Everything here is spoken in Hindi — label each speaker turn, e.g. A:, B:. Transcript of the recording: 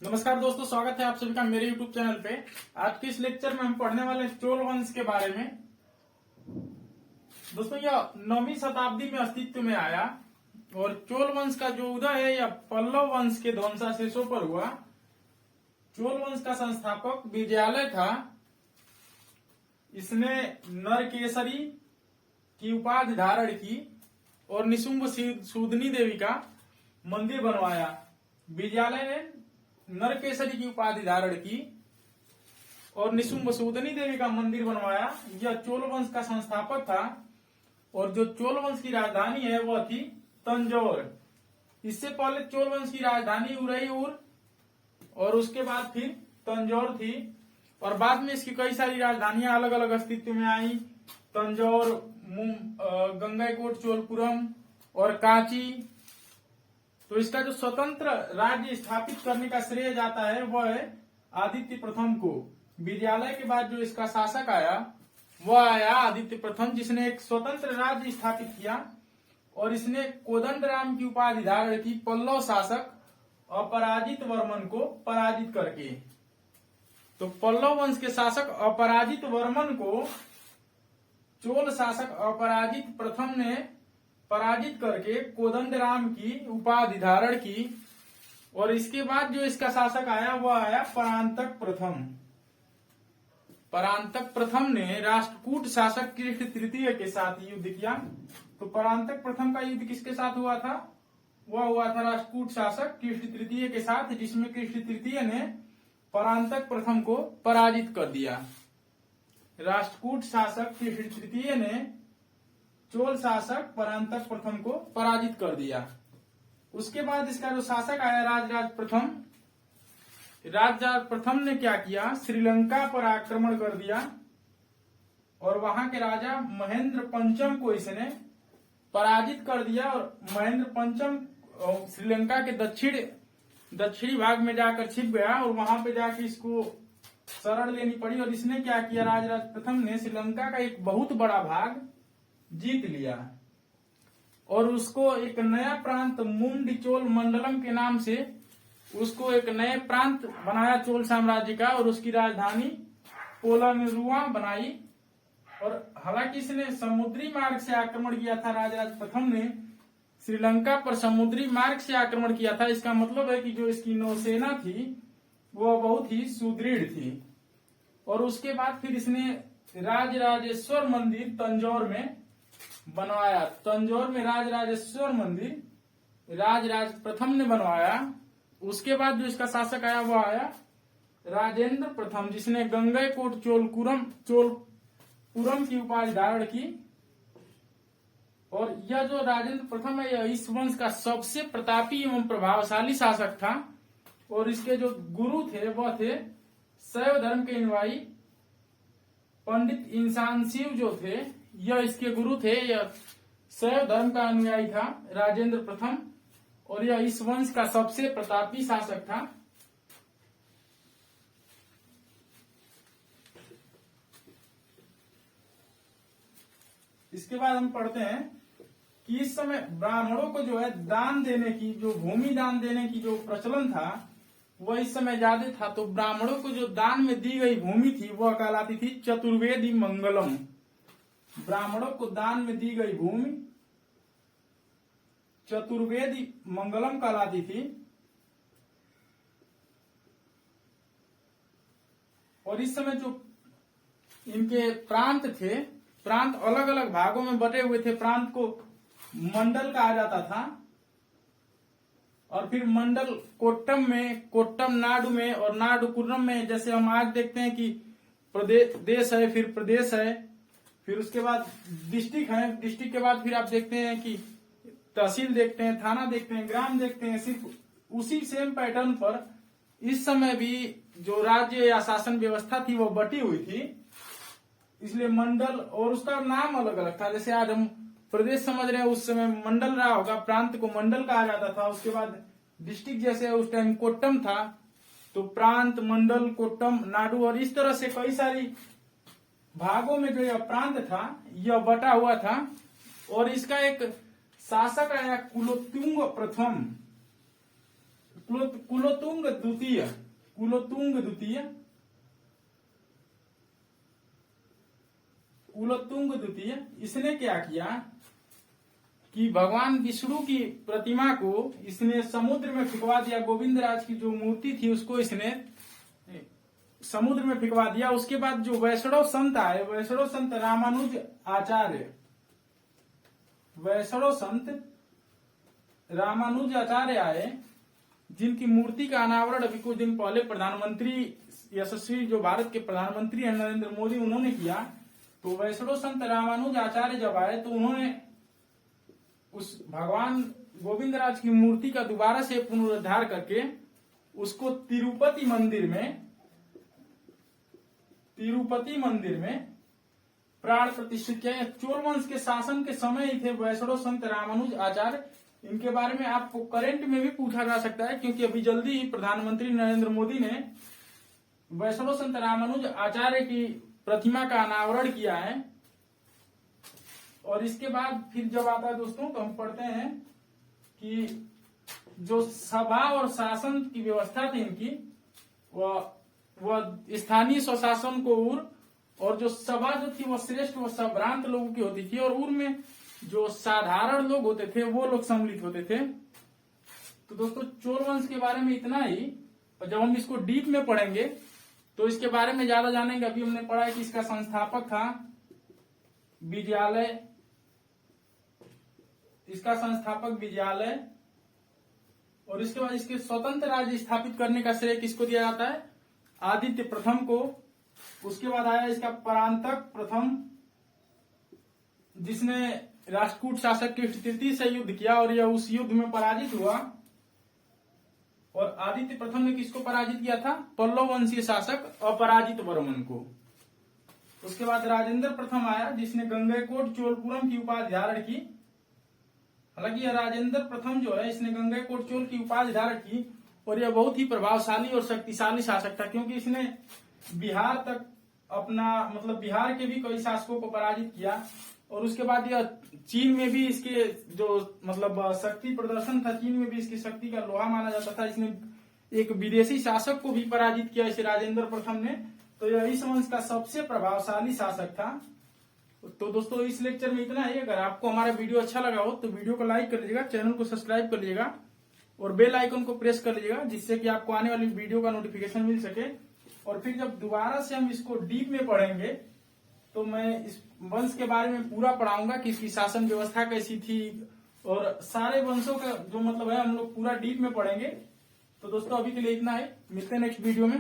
A: नमस्कार दोस्तों, स्वागत है आप सभी का मेरे YouTube चैनल पे। आज के इस लेक्चर में हम पढ़ने वाले हैं चोल वंश के बारे में। दोस्तों, यह 9वीं शताब्दी में अस्तित्व में आया और चोल वंश का जो उदय है यह पल्लव वंश के ध्वंसावशेषों पर हुआ। चोल वंश का संस्थापक विजयालय था। इसने नरकेसरी की उपाधि धारण की और निशुंभ सूदनी देवी का मंदिर बनवाया। विजयालय ने नरकेसरी की उपाधि धारण की और निशुंभ सूदनी देवी का मंदिर बनवाया। यह चोल वंश का संस्थापक था और जो चोल वंश की राजधानी है वह थी तंजौर। इससे पहले चोल वंश की राजधानी उरईपुर और उसके बाद फिर तंजौर थी और बाद में इसकी कई सारी राजधानियां अलग अलग अस्तित्व में आई। तंजौर, गंगाईकोट चोलपुरम और कांची। तो इसका जो स्वतंत्र राज्य स्थापित करने का श्रेय जाता है वह है आदित्य प्रथम को। विजयालय के बाद जो इसका शासक आया वह आया आदित्य प्रथम, जिसने एक स्वतंत्र राज्य स्थापित किया और इसने कोदंडराम की उपाधि धारण की पल्लव शासक अपराजित वर्मन को पराजित करके। तो पल्लव वंश के शासक अपराजित वर्मन को चोल शासक अपराजित प्रथम ने पराजित करके कोदंडराम की उपाधि धारण की और इसके बाद जो इसका शासक आया वह आया परांतक प्रथम। परांतक प्रथम ने राष्ट्रकूट शासक कृष्ण तृतीय के साथ युद्ध किया। तो परांतक प्रथम का युद्ध किसके साथ हुआ था? वह हुआ था राष्ट्रकूट शासक कृष्ण तृतीय के साथ, जिसमें कृष्ण तृतीय ने परांतक प्रथम को पराजित कर दिया। राष्ट्रकूट शासक कृष्ण तृतीय ने चोल शासक परांतक प्रथम को पराजित कर दिया। उसके बाद इसका जो शासक आया राजराज प्रथम। राजराज प्रथम ने क्या किया? श्रीलंका पर आक्रमण कर दिया और वहां के राजा महेंद्र पंचम को इसने पराजित कर दिया और महेंद्र पंचम श्रीलंका के दक्षिणी भाग में जाकर छिप गया और वहां पे जाकर इसको शरण लेनी पड़ी। और इसने क्या किया? राजराज प्रथम ने श्रीलंका का एक बहुत बड़ा भाग जीत लिया और उसको एक नया प्रांत मुंडी चोल मंडलम के नाम से उसको एक नए प्रांत बनाया चोल साम्राज्य का और उसकी राजधानी पोलानेरुआ बनाई। और हालांकि इसने समुद्री मार्ग से आक्रमण किया था। राजराज प्रथम ने श्रीलंका पर समुद्री मार्ग से आक्रमण किया था। इसका मतलब है कि जो इसकी नौसेना थी वह बहुत ही सुदृढ़ थी। और उसके बाद फिर इसने राजराजेश्वर मंदिर तंजौर में बनवाया। तंजौर में राजराजेश्वर मंदिर राजराज प्रथम ने बनवाया। उसके बाद जो इसका शासक आया वो आया राजेंद्र प्रथम, जिसने गंगाईकोट चोलपुरम की उपाधि धारण की। और यह जो राजेंद्र प्रथम है यह इस वंश का सबसे प्रतापी एवं प्रभावशाली शासक था। और इसके जो गुरु थे वह थे शैव धर्म के अनुयायी पंडित इंसान शिव जो थे, यह इसके गुरु थे। यह शैव धर्म का अनुयायी था राजेंद्र प्रथम और यह इस वंश का सबसे प्रतापी शासक था। इसके बाद हम पढ़ते हैं कि इस समय ब्राह्मणों को जो है दान देने की, जो भूमि दान देने की जो प्रचलन था वह इस समय ज्यादा था। तो ब्राह्मणों को जो दान में दी गई भूमि थी वह कहलाती थी चतुर्वेदी मंगलम। ब्राह्मणों को दान में दी गई भूमि चतुर्वेदी मंगलम कहलाती थी। और इस समय जो इनके प्रांत थे, प्रांत अलग अलग भागों में बटे हुए थे। प्रांत को मंडल कहा जाता था और फिर मंडल कोट्टम में, कोट्टम नाडु में और नाडु कुर्रम में। जैसे हम आज देखते हैं कि देश है, फिर प्रदेश है, फिर उसके बाद डिस्ट्रिक्ट है, डिस्ट्रिक्ट के बाद फिर आप देखते हैं कि तहसील देखते हैं, थाना देखते हैं, ग्राम देखते हैं। सिर्फ उसी सेम पैटर्न पर इस समय भी जो राज्य या शासन व्यवस्था थी वो बटी हुई थी, इसलिए मंडल और उसका नाम अलग अलग था। जैसे आज हम प्रदेश समझ रहे हैं, उस समय मंडल रहा होगा, प्रांत को मंडल कहा जाता था। उसके बाद डिस्ट्रिक्ट जैसे उस टाइम कोट्टम था, तो प्रांत, मंडल, कोट्टम, नाडु और इस तरह से कई सारी भागों में जो यह प्रांत था यह बटा हुआ था। और इसका एक शासक आया कुलोत्तुंग प्रथम। कुलोतुंग द्वितीय, कुलोतुंग द्वितीय, कुलोतुंग द्वितीय, इसने क्या किया कि भगवान विष्णु की प्रतिमा को इसने समुद्र में फिकवा दिया। गोविंदराज की जो मूर्ति थी उसको इसने समुद्र में फिकवा दिया। उसके बाद जो वैष्णव संत आए, वैष्णव संत रामानुज आचार्य, वैष्णव संत रामानुज आचार्य आए, जिनकी मूर्ति का अनावरण अभी कुछ दिन पहले प्रधानमंत्री यशस्वी जो भारत के प्रधानमंत्री हैं नरेंद्र मोदी, उन्होंने किया। तो वैष्णव संत रामानुज आचार्य जब आए तो उन्होंने उस भगवान गोविंदराज की मूर्ति का दोबारा से पुनरुद्धार करके उसको तिरुपति मंदिर में प्राण प्रतिष्ठित किया। चोल वंश के शासन के समय ही थे वैष्णव संत रामानुज आचार्य। इनके बारे में आपको करंट में भी पूछा जा सकता है, क्योंकि अभी जल्दी ही प्रधानमंत्री नरेंद्र मोदी ने वैष्णव संत रामानुज आचार्य की प्रतिमा का अनावरण किया है। और इसके बाद फिर जब आता है दोस्तों तो हम पढ़ते हैं कि जो सभा और शासन की व्यवस्था थी इनकी, वह स्थानीय स्वशासन को और जो सभा जो थी वह श्रेष्ठ व संभ्रांत लोगों की होती थी, और उर में जो साधारण लोग होते थे वो लोग सम्मिलित होते थे। तो दोस्तों चोल वंश के बारे में इतना ही, और जब हम इसको डीप में पढ़ेंगे तो इसके बारे में ज्यादा जानेंगे। अभी हमने पढ़ा है कि इसका संस्थापक था विजयालय, इसका संस्थापक विजयालय, और इसके बाद इसके स्वतंत्र राज्य स्थापित करने का श्रेय किसको दिया जाता है? आदित्य प्रथम को। उसके बाद आया इसका परांतक प्रथम, जिसने राष्ट्रकूट शासक कृष्ण से युद्ध किया और यह उस युद्ध में पराजित हुआ। और आदित्य प्रथम ने किसको पराजित किया था? पल्लव वंशीय शासक अपराजित वर्मन को। उसके बाद राजेंद्र प्रथम आया, जिसने गंगैकोट चोलपुरम की उपाधि धारण की। हालांकि यह राजेंद्र प्रथम जो है इसने गंगैकोट चोल की उपाधि धारण की, और यह बहुत ही प्रभावशाली और शक्तिशाली शासक था, क्योंकि इसने बिहार तक अपना मतलब बिहार के भी कई शासकों को पराजित किया। और उसके बाद यह चीन में भी इसके जो मतलब शक्ति प्रदर्शन था, चीन में भी इसकी शक्ति का लोहा माना जाता था। इसने एक विदेशी शासक को भी पराजित किया इसे राजेंद्र प्रथम ने। तो यह इस वंश का सबसे प्रभावशाली शासक था। तो दोस्तों इस लेक्चर में इतना ही। अगर आपको हमारा वीडियो अच्छा लगा हो तो वीडियो को लाइक कर लीजिएगा, चैनल को सब्सक्राइब कर लीजिएगा और बेल आइकन को प्रेस कर लीजिएगा, जिससे कि आपको आने वाली वीडियो का नोटिफिकेशन मिल सके। और फिर जब दोबारा से हम इसको डीप में पढ़ेंगे तो मैं इस वंश के बारे में पूरा पढ़ाऊंगा कि इसकी शासन व्यवस्था कैसी थी, और सारे वंशों का जो मतलब है हम लोग पूरा डीप में पढ़ेंगे। तो दोस्तों अभी के लिए इतना है, मिलते हैं नेक्स्ट वीडियो में।